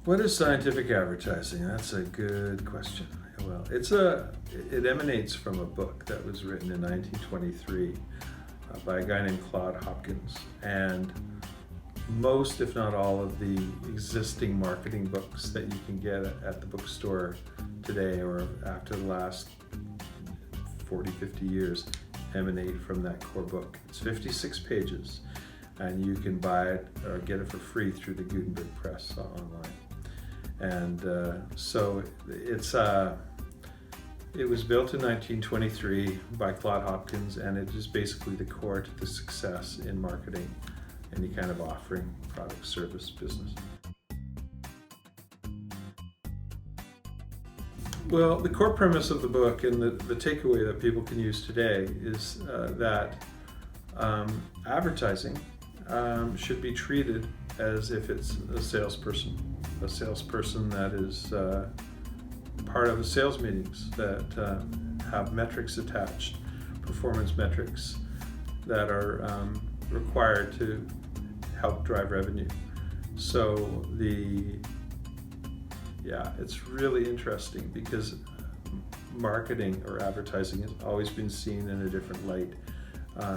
What is scientific advertising? That's a good question. Well, it emanates from a book that was written in 1923 by a guy named Claude Hopkins. And most, if not all, of the existing marketing books that you can get at the bookstore today or after the last 40, 50 years emanate from that core book. It's 56 pages, and you can buy it or get it for free through the Gutenberg Press online. And so it was built in 1923 by Claude Hopkins, and it is basically the core to the success in marketing, any kind of offering, product, service, business. Well, the core premise of the book and the takeaway that people can use today is that advertising should be treated as if it's a salesperson that is part of the sales meetings that have metrics attached, performance metrics that are required to help drive revenue. So it's really interesting because marketing or advertising has always been seen in a different light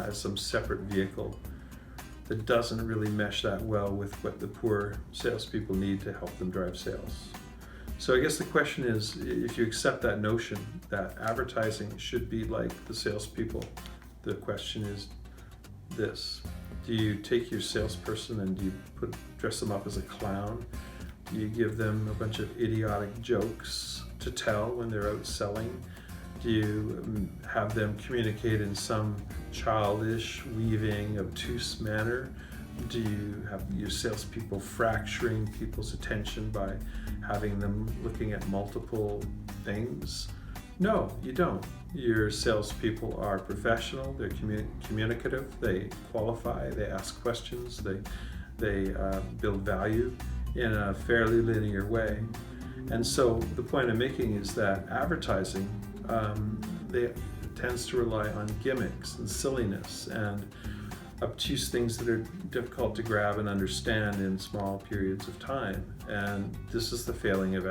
as some separate vehicle that doesn't really mesh that well with what the poor salespeople need to help them drive sales. So I guess the question is, if you accept that notion that advertising should be like the salespeople, the question is this: do you take your salesperson and do you dress them up as a clown? Do you give them a bunch of idiotic jokes to tell when they're out selling? Do you have them communicate in some childish, weaving, obtuse manner? Do you have your salespeople fracturing people's attention by having them looking at multiple things? No, you don't. Your salespeople are professional, they're communicative, they qualify, they ask questions, they build value in a fairly linear way. And so the point I'm making is that advertising tends to rely on gimmicks and silliness and obtuse things that are difficult to grab and understand in small periods of time. And this is the failing of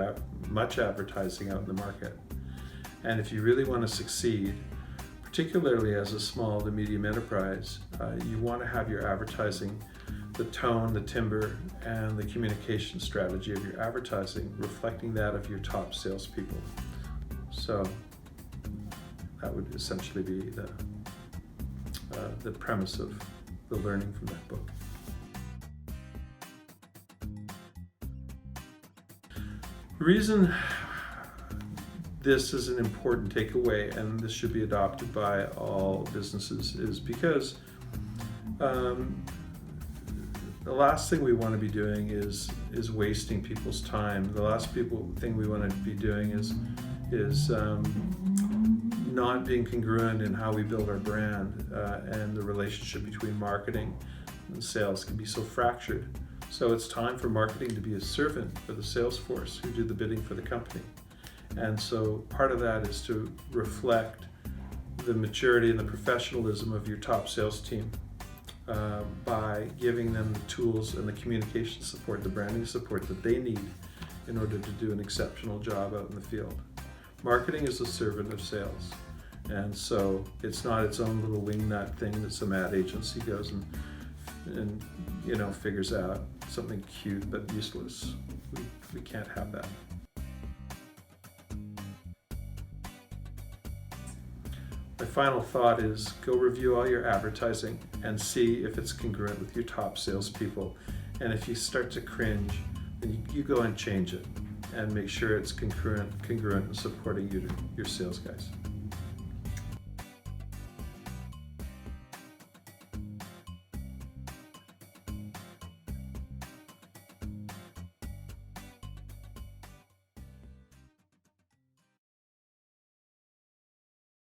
much advertising out in the market. And if you really want to succeed, particularly as a small to medium enterprise, you want to have your advertising, the tone, the timbre, and the communication strategy of your advertising reflecting that of your top salespeople. So that would essentially be the premise of the learning from that book. The reason this is an important takeaway, and this should be adopted by all businesses, is because the last thing we want to be doing is wasting people's time. The last thing we want to be doing is not being congruent in how we build our brand, and the relationship between marketing and sales can be so fractured. So it's time for marketing to be a servant for the sales force who do the bidding for the company. And so part of that is to reflect the maturity and the professionalism of your top sales team by giving them the tools and the communication support, the branding support that they need in order to do an exceptional job out in the field. Marketing is a servant of sales. And so it's not its own little wingnut thing that some ad agency goes and figures out something cute but useless. We can't have that. My final thought is go review all your advertising and see if it's congruent with your top salespeople. And if you start to cringe, then you go and change it and make sure it's congruent and supporting your sales guys.